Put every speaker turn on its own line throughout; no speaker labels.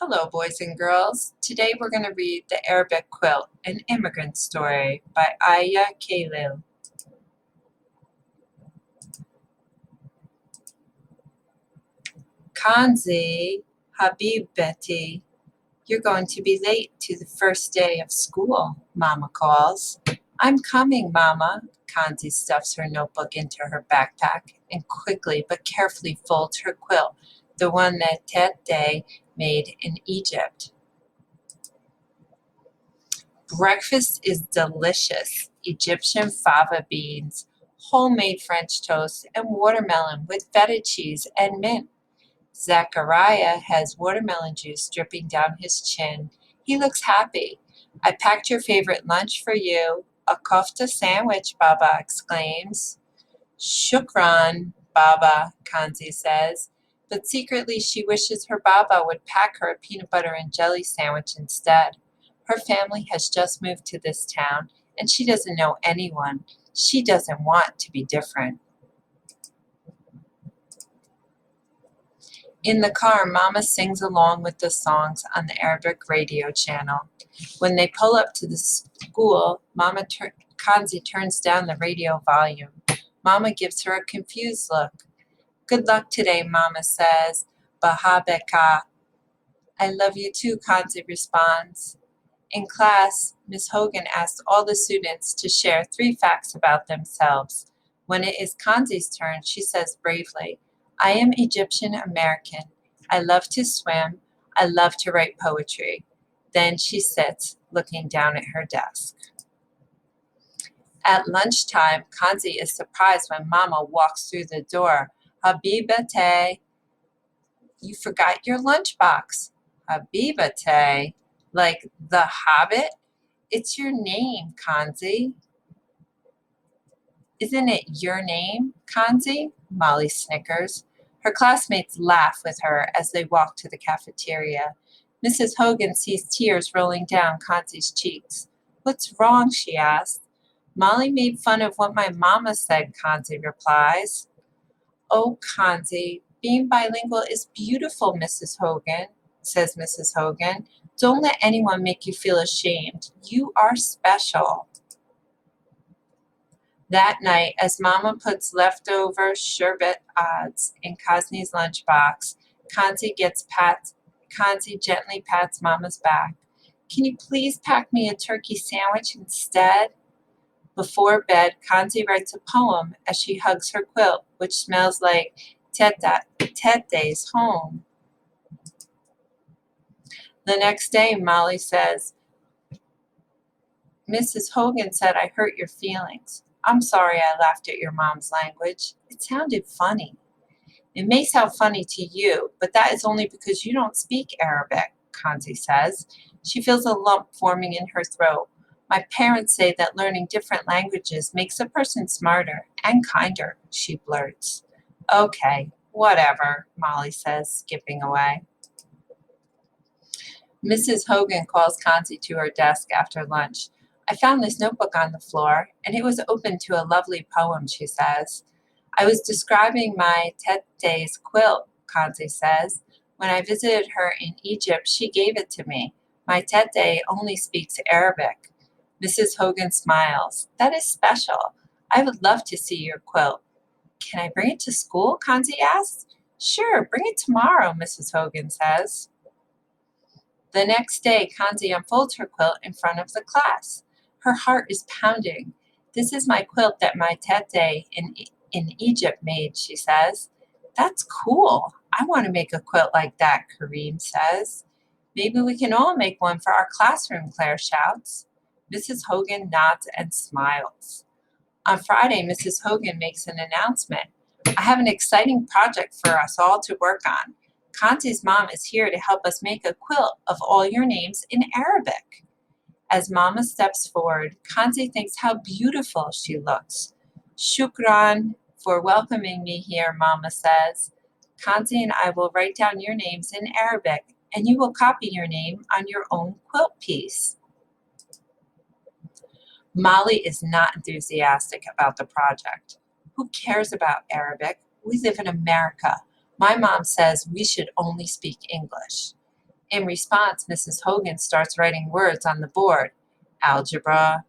Hello, boys and girls. Today we're going to read The Arabic Quilt, an Immigrant Story by Aya Khalil. Kanzi, Habibati, you're going to be late to the first day of school, Mama calls. I'm coming, Mama. Kanzi stuffs her notebook into her backpack and quickly but carefully folds her quilt, the one that Tete made in Egypt. Breakfast is delicious. Egyptian fava beans, homemade French toast, and watermelon with feta cheese and mint. Zachariah has watermelon juice dripping down his chin. He looks happy. I packed your favorite lunch for you. A kofta sandwich, Baba exclaims. Shukran, Baba, Kanzi says. But secretly she wishes her Baba would pack her a peanut butter and jelly sandwich instead. Her family has just moved to this town, and she doesn't know anyone. She doesn't want to be different. In the car, Mama sings along with the songs on the Arabic radio channel. When they pull up to the school, Kanzi turns down the radio volume. Mama gives her a confused look. Good luck today, Mama says. Bahabeka. I love you too, Kanzi responds. In class, Miss Hogan asked all the students to share 3 facts about themselves. When it is Kanzi's turn, she says bravely, I am Egyptian American. I love to swim. I love to write poetry. Then she sits, looking down at her desk. At lunchtime, Kanzi is surprised when Mama walks through the door. Habibate, you forgot your lunchbox. Habibate, like the Hobbit? It's your name, Kanzi. Isn't it your name, Kanzi? Molly snickers. Her classmates laugh with her as they walk to the cafeteria. Mrs. Hogan sees tears rolling down Kanzi's cheeks. What's wrong, she asks. Molly made fun of what my mama said, Kanzi replies. Oh, Kanzi, being bilingual is beautiful, Mrs. Hogan, says Mrs. Hogan. Don't let anyone make you feel ashamed. You are special. That night, as Mama puts leftover sherbet odds in Kazni's lunchbox, Kanzi gently pats Mama's back. Can you please pack me a turkey sandwich instead? Before bed, Kanzi writes a poem as she hugs her quilt, which smells like Tete's home. The next day, Molly says, Mrs. Hogan said I hurt your feelings. I'm sorry I laughed at your mom's language. It sounded funny. It may sound funny to you, but that is only because you don't speak Arabic, Kanzi says. She feels a lump forming in her throat. My parents say that learning different languages makes a person smarter and kinder, she blurts. Okay, whatever, Molly says, skipping away. Mrs. Hogan calls Kanzi to her desk after lunch. I found this notebook on the floor, and it was open to a lovely poem, she says. I was describing my Tete's quilt, Kanzi says. When I visited her in Egypt, she gave it to me. My Tete only speaks Arabic. Mrs. Hogan smiles. That is special. I would love to see your quilt. Can I bring it to school? Kanzi asks. Sure, bring it tomorrow, Mrs. Hogan says. The next day, Kanzi unfolds her quilt in front of the class. Her heart is pounding. This is my quilt that my Tete in Egypt made, she says. That's cool. I want to make a quilt like that, Kareem says. Maybe we can all make one for our classroom, Claire shouts. Mrs. Hogan nods and smiles. On Friday, Mrs. Hogan makes an announcement. I have an exciting project for us all to work on. Kanzi's mom is here to help us make a quilt of all your names in Arabic. As Mama steps forward, Kanzi thinks how beautiful she looks. Shukran for welcoming me here, Mama says. Kanzi and I will write down your names in Arabic, and you will copy your name on your own quilt piece. Molly is not enthusiastic about the project. Who cares about Arabic? We live in America. My mom says we should only speak English. In response, Mrs. Hogan starts writing words on the board. Algebra,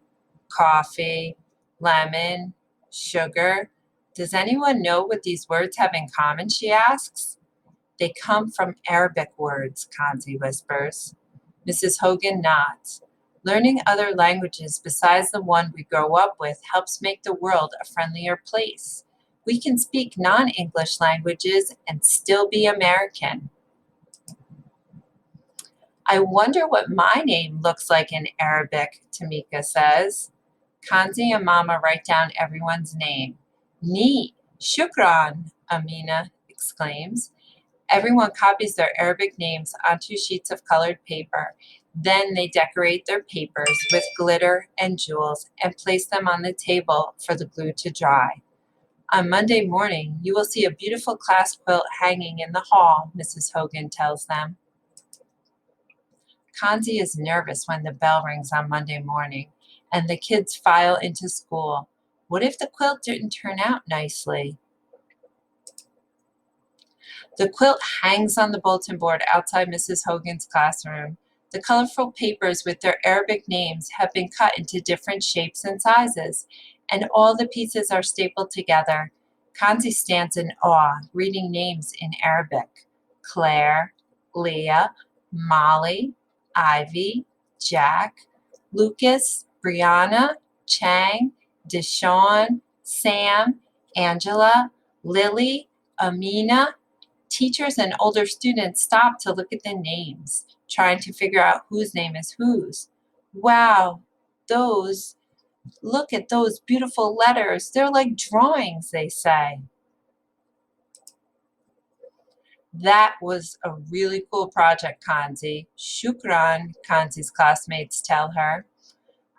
coffee, lemon, sugar. Does anyone know what these words have in common, she asks. They come from Arabic words, Kanzi whispers. Mrs. Hogan nods. Learning other languages besides the one we grow up with helps make the world a friendlier place. We can speak non-English languages and still be American. I wonder what my name looks like in Arabic, Tamika says. Kanzi and Mama write down everyone's name. Neat, shukran, Amina exclaims. Everyone copies their Arabic names onto sheets of colored paper. Then they decorate their papers with glitter and jewels and place them on the table for the glue to dry. On Monday morning, you will see a beautiful class quilt hanging in the hall, Mrs. Hogan tells them. Kanzi is nervous when the bell rings on Monday morning and the kids file into school. What if the quilt didn't turn out nicely? The quilt hangs on the bulletin board outside Mrs. Hogan's classroom. The colorful papers with their Arabic names have been cut into different shapes and sizes, and all the pieces are stapled together. Kanzi stands in awe, reading names in Arabic. Claire, Leah, Molly, Ivy, Jack, Lucas, Brianna, Chang, Deshawn, Sam, Angela, Lily, Amina. Teachers and older students stop to look at the names, trying to figure out whose name is whose. Wow, look at those beautiful letters. They're like drawings, they say. That was a really cool project, Kanzi. Shukran, Kanzi's classmates tell her.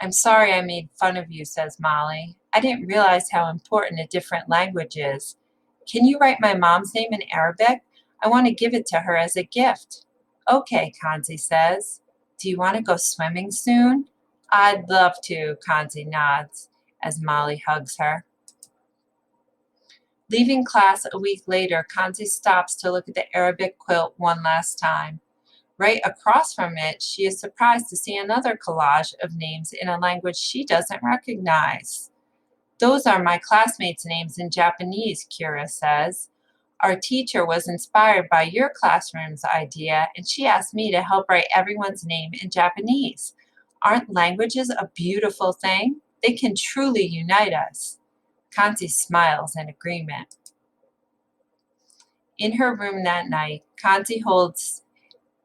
I'm sorry I made fun of you, says Molly. I didn't realize how important a different language is. Can you write my mom's name in Arabic? I want to give it to her as a gift. Okay, Kanzi says. Do you want to go swimming soon? I'd love to, Kanzi nods as Molly hugs her. Leaving class a week later, Kanzi stops to look at the Arabic quilt one last time. Right across from it, she is surprised to see another collage of names in a language she doesn't recognize. Those are my classmates' names in Japanese, Kira says. Our teacher was inspired by your classroom's idea, and she asked me to help write everyone's name in Japanese. Aren't languages a beautiful thing? They can truly unite us. Kanzi smiles in agreement. In her room that night, Kanzi holds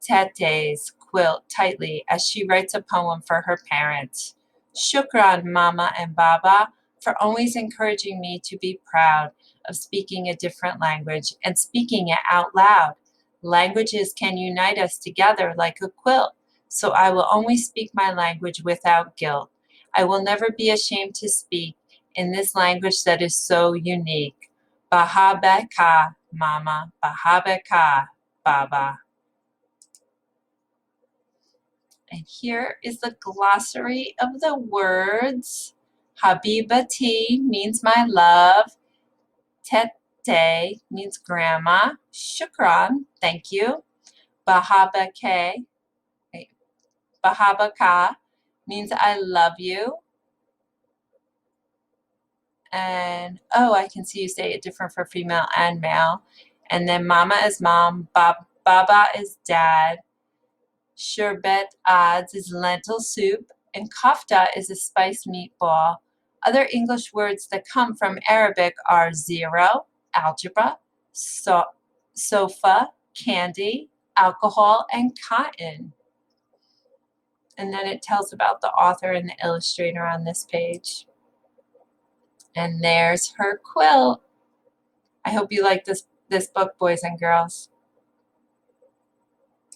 Tete's quilt tightly as she writes a poem for her parents. Shukran, Mama and Baba, for always encouraging me to be proud of speaking a different language and speaking it out loud. Languages can unite us together like a quilt, so I will always speak my language without guilt. I will never be ashamed to speak in this language that is so unique. Bahabeka, Mama, Bahabeka, Baba. And here is the glossary of the words. Habibati means my love. Tete means grandma. Shukran, thank you. Bahabake, Bahabaka means I love you. And oh, I can see you say it different for female and male. And then mama is mom, baba is dad. Sherbet adz is lentil soup, and kofta is a spiced meatball. Other English words that come from Arabic are zero, algebra, sofa, candy, alcohol, and cotton. And then it tells about the author and the illustrator on this page. And there's her quilt. I hope you like this book, boys and girls.